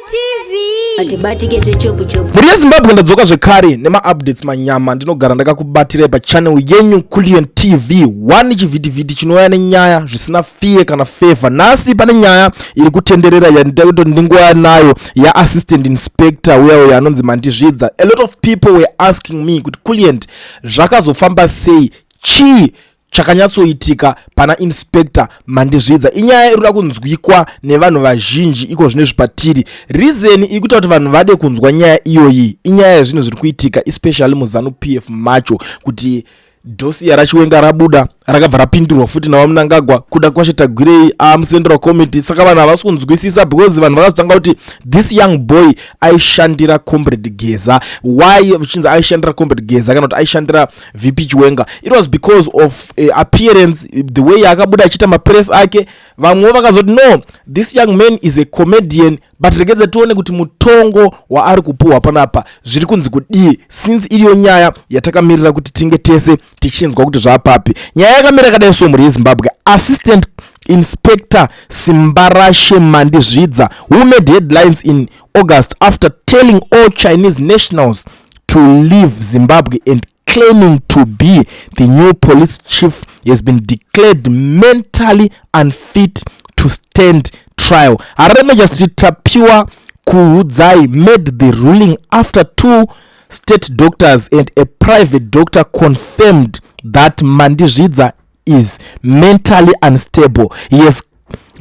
TV atibatike zvechopu chopu. Muri Zimbabwe ndadzoka zvekare nema updates manyama. Ndinogara ndakakubatira pa channel yenyu Hakudyiwe TV. One chivhidivhidi chinouya nenyaya zvisina fiye kana favor. Nasi pane nyaya iri kutenderera yandaito ndingoya nayo ya assistant inspector uya anonzi Mandizvidza. A lot of people were asking me kuti Hakudyiwe zvakazofamba sei chi chakanyatsoitika pana inspector Mandizvidza. Inyaya iri kunzwikwa nevanhu vazhinji iko zvine zvipatiri. Reason ikuita kuti vanhu vade kunzwa nyaya iyoyi inyaya yazvinhu zviri kuitika especially muZANU-PF macho kuti dosi rachiwenga rabuda rakabva rapindurwa futi naMnangagwa kuda kwashetagwirei Central Committee. Saka vanhu havasi kunzwisisa because vanhu vakazotanga kuti this young boy aishandira Comrade Geza. Why vichinzi aishandira Comrade Geza kana kuti aishandira VP Chiwenga? It was because of appearance, the way akabuda achita mapress ake. Vamwe vakazoti no, this young man is a comedian, but regedza tione kuti mutongo waari kupuhwa panapa zviri kunzi kudii, since iriyo nyaya yatakamirira kuti tinge tese tichinzwa kuti zvapapi. Nyaya yakamira kadai so muri Zimbabwe. Assistant Inspector Simbarashe Mandizvidza, who made headlines in August after telling all Chinese nationals to leave Zimbabwe and claiming to be the new police chief, has been declared mentally unfit to stand trial. Harare Magistrate Tapiwa Kuhudzai made the ruling after two state doctors and a private doctor confirmed that Mandizvidza is mentally unstable. He has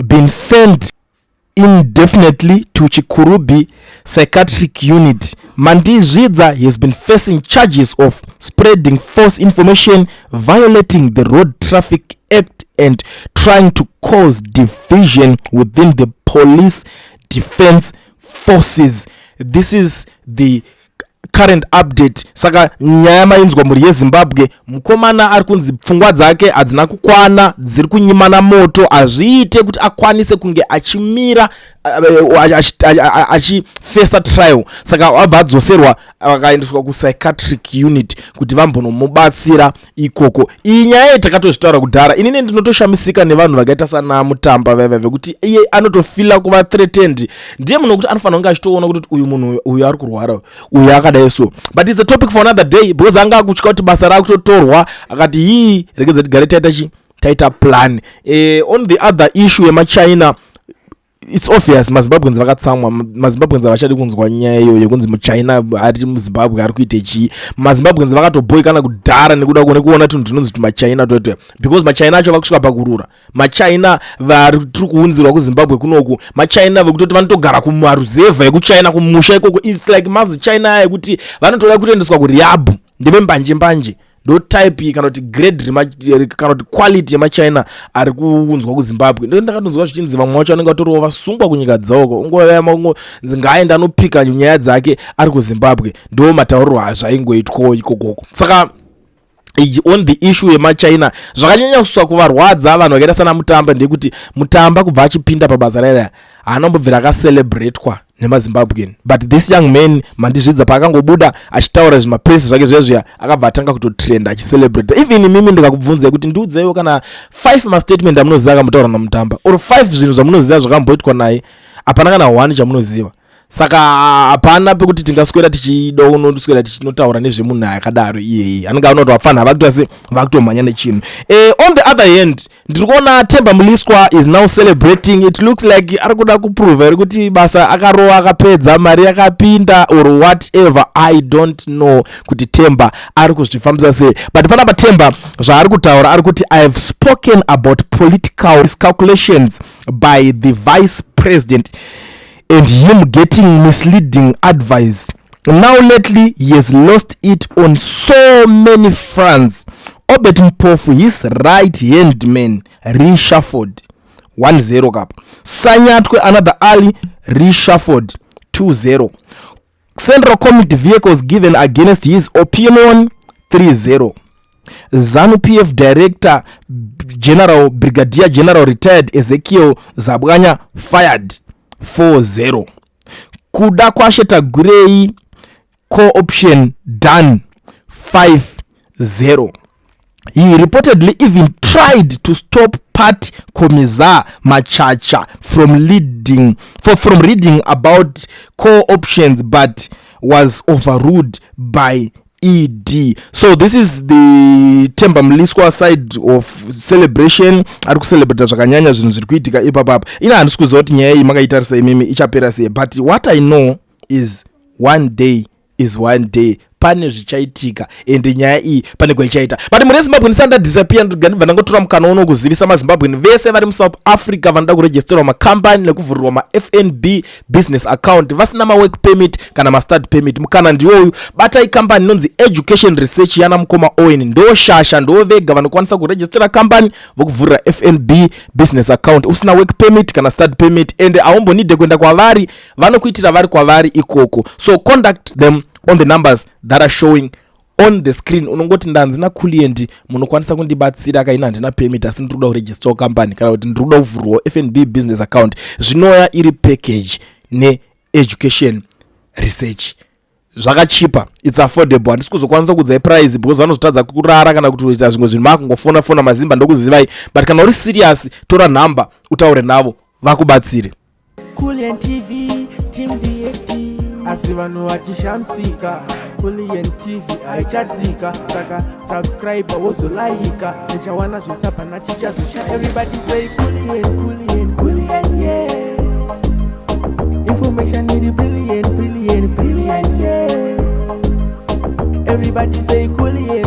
been sent indefinitely to Chikurubi psychiatric unit. Mandizvidza has been facing charges of spreading false information, violating the Road Traffic Act, and trying to cause division within the police defense forces. This is the current update. Saka nyaya mainzwa muri yeZimbabwe, mukomana ari kunzi pfungwa dzake hadzina kukwana, dziri kunyimana moto, azviite kuti akwanise kunge achimira achifesa trial. Saka wabva adzoserwa akaendeswa kupsychiatric unit kuti vambonomubatsira ikoko. Iyi nyaya takatozvitaura kudhara. Inini ndinotoshamisika nevanhu vakaita sana Mutamba vekuti iye anotofila kuva threatened. Ndiye munhu kuti anofanira kunge achitoona kuti uyu munhu uyu ari kurwara, uyu akadai so. But it's a topic for another day because anga akutya kuti basa rakutotorwa akati hii regedza tigare taita plan. On the other issue yemaChina, it's obvious maZimbabweans vakatsamwa. maZimbabweans avachadi kunzwa nyaya iyo yekunzi muChina ari muZimbabwe ari kuite chi. maZimbabweans vakatoboyikana kudhara nekuda kuona tunhu tunonzi tumaChina toto, because maChina acho vakusvika pakurura. maChina vari tiri kuunzirwa kuZimbabwe kunoku, maChina vekutoti vanotogara kumaruzevha ekuChina kumusha ikoko. It's like maZiChina yekuti vanotoda kutoendeswa kurehab ndeve mbanje ndo type kana kuti grade kana kuti quality yemaChina ari kuunzwa kuZimbabwe. Ndo ndakatonzwa zvichinzi vamwe vacho vanenge vatoriwo vasungwa kunyika dzavo. Ungoyama nzingaenda anopika nyaya dzake ari kuZimbabwe. Ndo matauriro azvaingoitwa ikokoko. Saka on the issue yemaChina zvakanyanya kuswa kuvarwadza vanhu vakaita sana Mutamba ndekuti Mutamba kubva achipinda pabasa raya anombobvira akacelebratewa nemaZimbabwean. But this young man Mandizvidza paakangobuda achitaura zvimapress zvake zvezviya akabva atanga kutotrenda achicelebrate. Even mimi ndikakubvunza kuti ndiudzewo kana 5 mastatement amunoziva akamutaura naMutamba or 5 zvinhu zvamunoziva zvakamboitwa naye, hapana kana 1 chamunoziva. Saka hapana pekuti tingaswera tichida unoswera tichinotaura nezvemunhu akadaro iyeye anenge anoti vapfana havakuita se vakutomhanya nechinhu. On the other hand, ndiri kuona Themba Muliswa is now celebrating. It looks like ari kuda kuprove kuti basa akarowa akapedza, mari yakapinda or whatever. I don't know kuti Themba ari kuzvifambisa sei, but panapa Themba zvaari kutaura ari kuti I have spoken about political calculations by the vice president and him getting misleading advice. Now lately he has lost it on so many fronts. Obet Mpofu, his right hand man, reshuffled 1-0 cup. Sanyatwe another Ali, reshuffled 2-0. Central Committee vehicles given against his opinion 3-0. ZANU-PF Director General Brigadier General retired Ezekiel Zabwanya fired 4-0. Kuda kwashetagwirei co-option done 5-0. He reportedly even tried to stop Pat Komiza Machacha from reading about core options, but was overruled by ED. So this is the Temba Mliswa side of celebration. Ari kucelebrate zvakanyanya zvinhu zviri kuitika ipapapa. Ina handisi kuziva kuti nyaya iyi makaitarisa imimi ichapera sei, but what I know is one day is one day. Pane zvichaitika ende nyaya iyi pane kwaichaita. But muri Zimbabwe ndisanda disappear vandangotora mukana uno kuzivisa maZimbabweni vese vari muSouth Africa vanoda kuregisterwa makambani nekuvhurirwa maFNB business account vasina mawork permit kana mastart permit. Mukana ndiwoyu. Batai kambani inonzi Education Research yana Mukoma Owen ndo shasha ndo vega vanokwanisa kuregistera kambani vokuvhurira FNB business account usina work permit kana start permit, ende aumbonide kuenda kwavari, vanokuitira vari kwavari ikoko. So contact them on the numbers that are showing on the screen. Unongoti ndanzina client munokwanisa kundibatsira akaina ndina permit asi ndikuda kuregister company kana kuti ndikuda kuvhurwa FNB business account. Zvinoya iri package ne education research. Zvakachipa, it's affordable. Handisi kuzokwanisa kudzai price because vanozotadza kurara kana kuti kuita zvimwe zvinhu makungofona fona mazimba ndokuzivai, but kana uri serious tora number utaure navo vakubatsire. Kulian TV team DAT asi vanhu vachishamsika. Kulian TV haichatsika, saka subscribe wozolaika nechawana zvisapana chichazosha. Everybody say Kulian, Kulian, Kulian, yeah. Information is brilliant, brilliant, brilliant, yeah. Everybody say Kulian.